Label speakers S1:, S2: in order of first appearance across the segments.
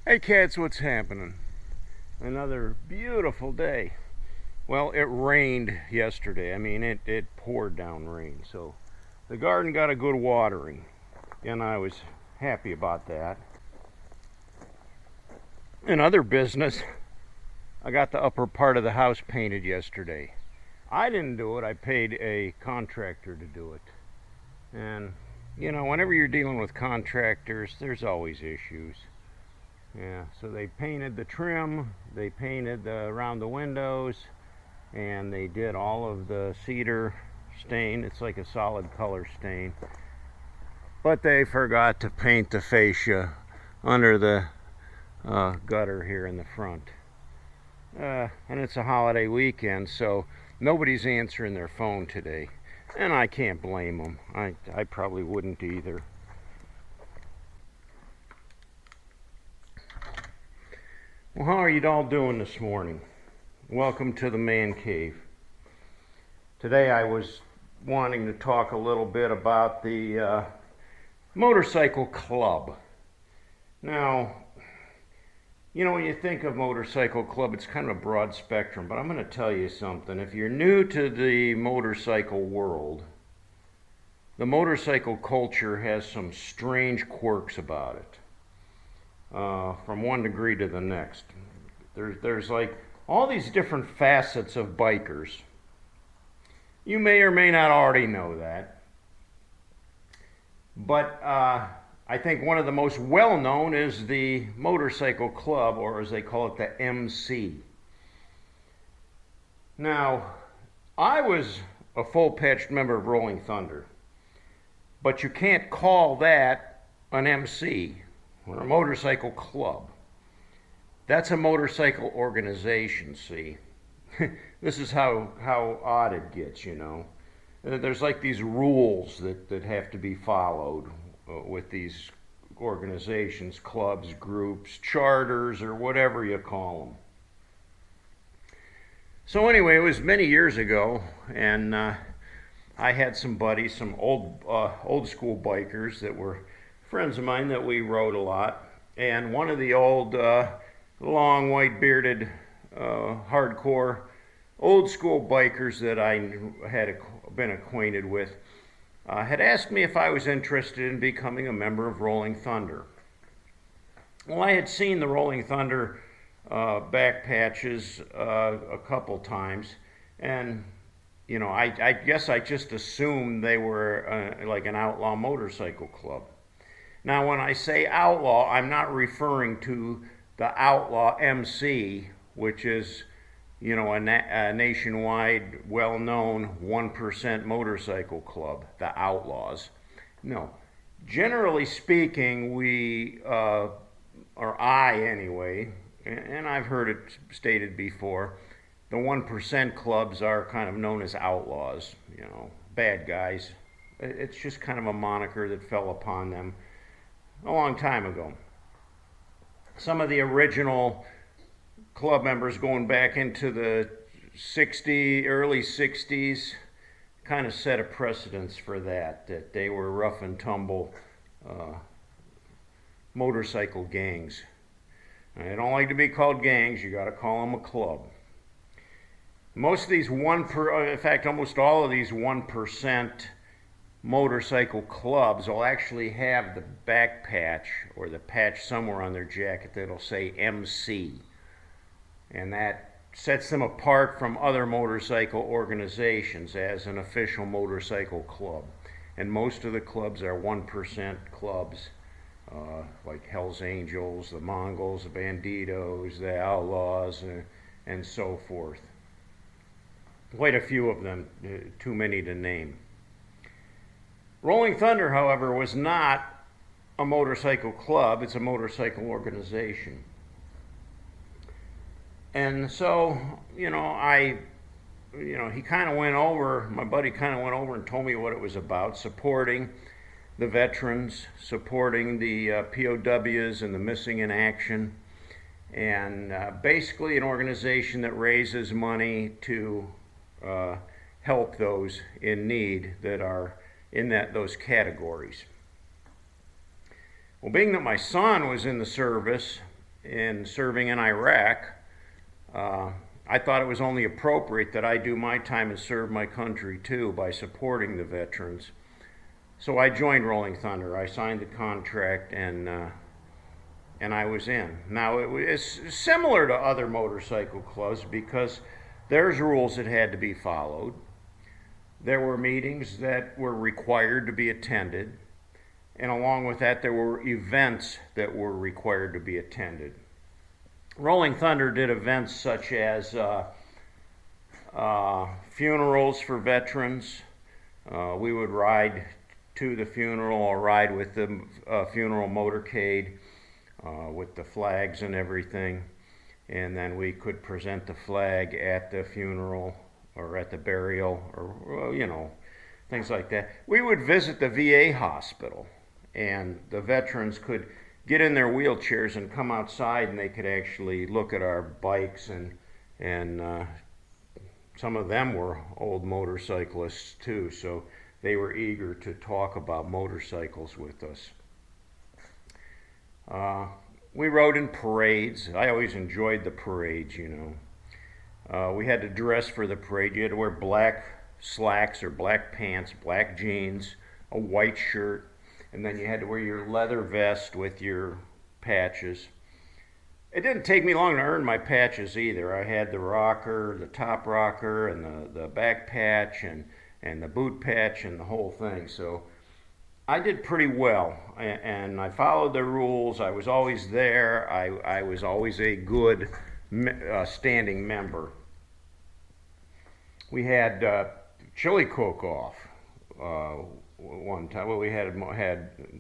S1: Hey cats, what's happening? Another beautiful day. Well, it rained yesterday. I mean, it poured down rain. So the garden got a good watering, and I was happy about that. In other business, I got the upper part of the house painted yesterday. I didn't do it. I paid a contractor to do it. And, whenever you're dealing with contractors, there's always issues. Yeah, so they painted the trim, they painted around the windows, and they did all of the cedar stain. It's like a solid color stain. But they forgot to paint the fascia under the gutter here in the front. And it's a holiday weekend, so nobody's answering their phone today. And I can't blame them. I probably wouldn't either. Well, how are you all doing this morning? Welcome to the man cave. Today I was wanting to talk a little bit about the motorcycle club. Now, when you think of motorcycle club, it's kind of a broad spectrum, but I'm going to tell you something. If you're new to the motorcycle world, the motorcycle culture has some strange quirks about it. From one degree to the next. There's like all these different facets of bikers. You may or may not already know that. But I think one of the most well-known is the motorcycle club, or as they call it, the MC. Now, I was a full-patched member of Rolling Thunder, but you can't call that an MC. Or a motorcycle club. That's a motorcycle organization, see. This is how odd it gets, There's like these rules that have to be followed with these organizations, clubs, groups, charters, or whatever you call them. So anyway, it was many years ago, and I had some buddies, some old school bikers that were friends of mine that we rode a lot, and one of the old long white bearded hardcore old school bikers that I had been acquainted with had asked me if I was interested in becoming a member of Rolling Thunder. Well, I had seen the Rolling Thunder back patches a couple times, and I guess I just assumed they were like an outlaw motorcycle club. Now, when I say outlaw, I'm not referring to the Outlaw MC, which is, a nationwide, well-known 1% motorcycle club, the Outlaws. No. Generally speaking, we, or I anyway, and I've heard it stated before, the 1% clubs are kind of known as outlaws, bad guys. It's just kind of a moniker that fell upon them a long time ago. Some of the original club members going back into the early 60s kind of set a precedence for that they were rough and tumble motorcycle gangs. They don't like to be called gangs, you got to call them a club. Most of these in fact, almost all of these 1% motorcycle clubs will actually have the back patch or the patch somewhere on their jacket that'll say MC, and that sets them apart from other motorcycle organizations as an official motorcycle club. And most of the clubs are 1% clubs, like Hell's Angels, the Mongols, the Banditos, the Outlaws, and so forth. Quite a few of them, too many to name. Rolling Thunder, however, was not a motorcycle club. It's a motorcycle organization. And so, he kind of went over, my buddy kind of went over and told me what it was about, supporting the veterans, supporting the POWs and the missing in action, and basically an organization that raises money to help those in need that are in those categories. Well, being that my son was in the service, in serving in Iraq, I thought it was only appropriate that I do my time and serve my country too by supporting the veterans. So I joined Rolling Thunder. I signed the contract and I was in. Now it's similar to other motorcycle clubs because there's rules that had to be followed. There were meetings that were required to be attended, and along with that, there were events that were required to be attended. Rolling Thunder did events such as funerals for veterans. We would ride to the funeral or ride with the funeral motorcade with the flags and everything. And then we could present the flag at the funeral or at the burial or, things like that. We would visit the VA hospital, and the veterans could get in their wheelchairs and come outside, and they could actually look at our bikes, and some of them were old motorcyclists too, so they were eager to talk about motorcycles with us. We rode in parades. I always enjoyed the parades, we had to dress for the parade. You had to wear black slacks or black pants, black jeans, a white shirt, and then you had to wear your leather vest with your patches. It didn't take me long to earn my patches either. I had the rocker, the top rocker, and the back patch, and the boot patch, and the whole thing. So I did pretty well, and I followed the rules. I was always there. I was always a good standing member. We had chili cook-off one time. Well, we had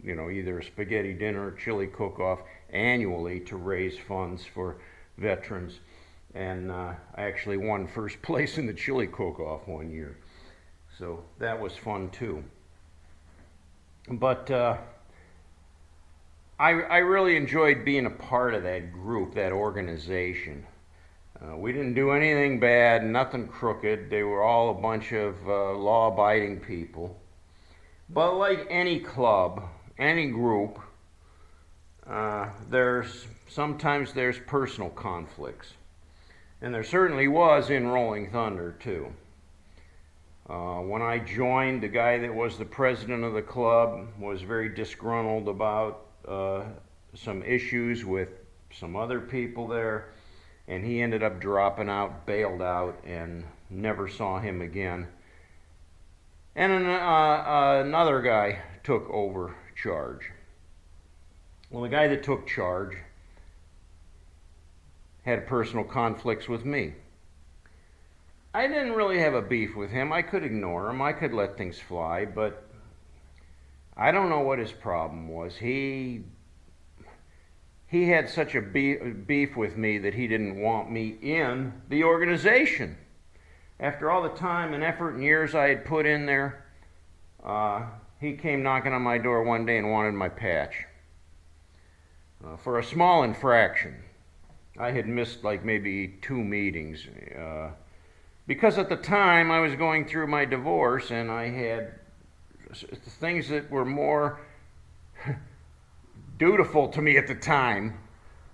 S1: either a spaghetti dinner or chili cook-off annually to raise funds for veterans, and I actually won first place in the chili cook-off one year, so that was fun too. But I really enjoyed being a part of that group, that organization. We didn't do anything bad, nothing crooked. They were all a bunch of law-abiding people. But like any club, any group, sometimes there's personal conflicts. And there certainly was in Rolling Thunder too. When I joined, the guy that was the president of the club was very disgruntled about some issues with some other people there, and he ended up dropping out, bailed out, and never saw him again. And another guy took over charge. Well, the guy that took charge had personal conflicts with me. I didn't really have a beef with him. I could ignore him. I could let things fly, but I don't know what his problem was. He had such a beef with me that he didn't want me in the organization. After all the time and effort and years I had put in there, he came knocking on my door one day and wanted my patch for a small infraction. I had missed like maybe 2 meetings because at the time I was going through my divorce and I had things that were more dutiful to me at the time,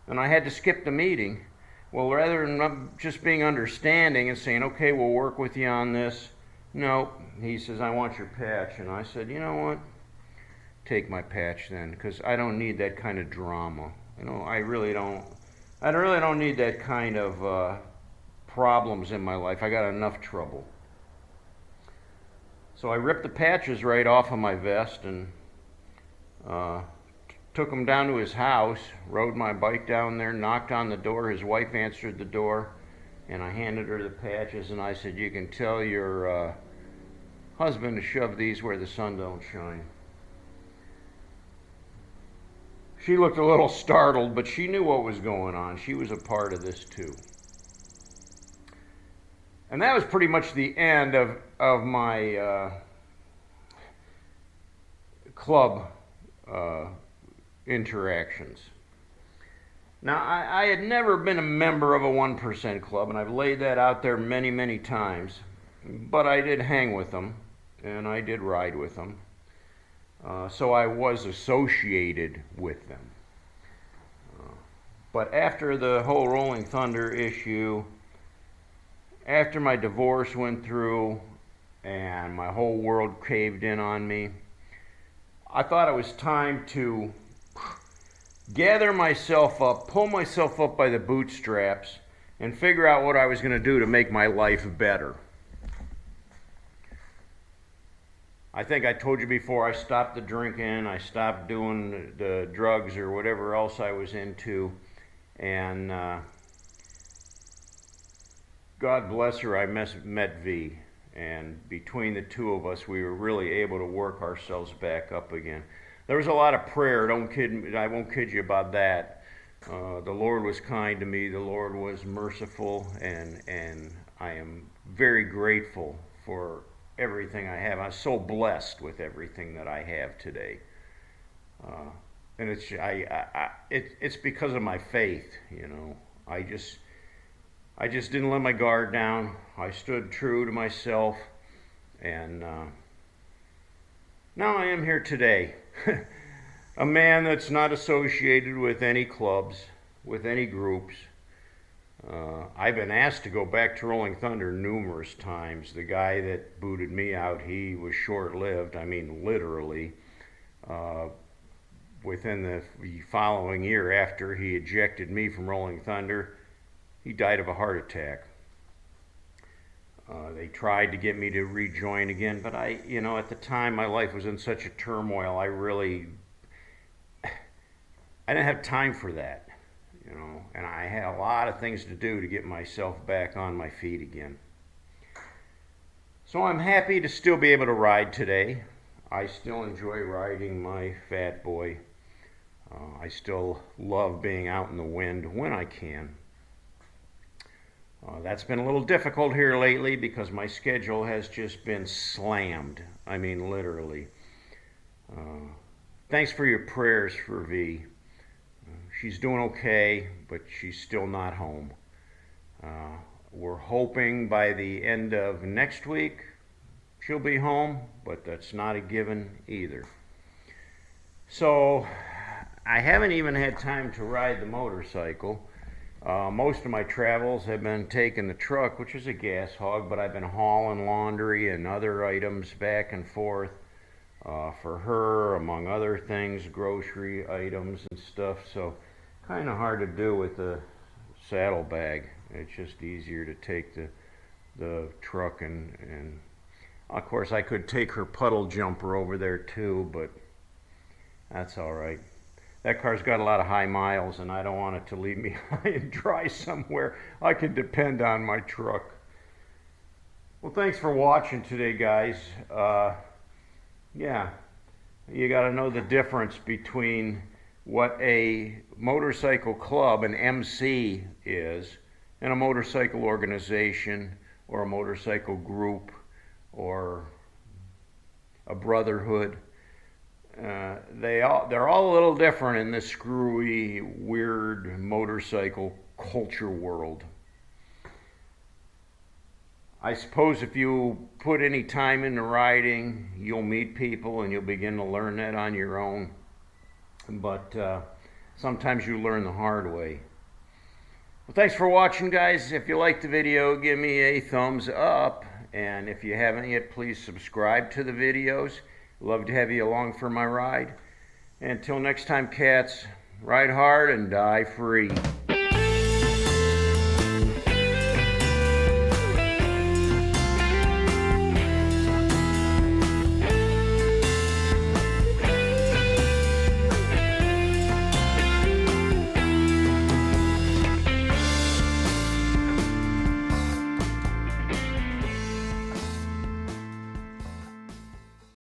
S1: and I had to skip the meeting. Well, rather than just being understanding and saying, okay, we'll work with you on this, no, he says, I want your patch. And I said, you know what, take my patch then, because I don't need that kind of drama. I really don't need that kind of problems in my life. I got enough trouble. So I ripped the patches right off of my vest and took him down to his house, rode my bike down there, knocked on the door. His wife answered the door, and I handed her the patches, and I said, you can tell your husband to shove these where the sun don't shine. She looked a little startled, but she knew what was going on. She was a part of this too. And that was pretty much the end of my club interactions. Now, I had never been a member of a 1% club, and I've laid that out there many, many times, but I did hang with them, and I did ride with them, so I was associated with them. But after the whole Rolling Thunder issue, after my divorce went through and my whole world caved in on me, I thought it was time to gather myself up, pull myself up by the bootstraps, and figure out what I was going to do to make my life better. I think I told you before, I stopped the drinking, I stopped doing the drugs or whatever else I was into, and God bless her, I met V, and between the two of us, we were really able to work ourselves back up again. There was a lot of prayer, I won't kid you about that. The Lord was kind to me, the Lord was merciful, and I am very grateful for everything I have. I'm so blessed with everything that I have today, and it's because of my faith. You know, I just didn't let my guard down. I stood true to myself, and now I am here today, a man that's not associated with any clubs, with any groups. I've been asked to go back to Rolling Thunder numerous times. The guy that booted me out, he was short-lived. I mean, literally. Within the following year after he ejected me from Rolling Thunder, he died of a heart attack. They tried to get me to rejoin again, but at the time my life was in such a turmoil, I didn't have time for that. And I had a lot of things to do to get myself back on my feet again. So I'm happy to still be able to ride today. I still enjoy riding my fat boy. I still love being out in the wind when I can. That's been a little difficult here lately because my schedule has just been slammed. I mean, literally. Thanks for your prayers for V. She's doing okay, but she's still not home. We're hoping by the end of next week she'll be home, but that's not a given either. So I haven't even had time to ride the motorcycle. Most of my travels have been taking the truck, which is a gas hog, but I've been hauling laundry and other items back and forth for her, among other things, grocery items and stuff. So kind of hard to do with the saddlebag. It's just easier to take the truck and of course I could take her puddle jumper over there too, but that's all right. That car's got a lot of high miles and I don't want it to leave me high and dry somewhere. I can depend on my truck. Well, thanks for watching today, guys. Yeah, you got to know the difference between what a motorcycle club, an MC, is, and a motorcycle organization or a motorcycle group or a brotherhood. They're all a little different in this screwy, weird motorcycle culture world. I suppose if you put any time into riding, you'll meet people and you'll begin to learn that on your own. But sometimes you learn the hard way. Well, thanks for watching, guys. If you liked the video, give me a thumbs up. And if you haven't yet, please subscribe to the videos. Love to have you along for my ride. Until next time, cats, ride hard and die free.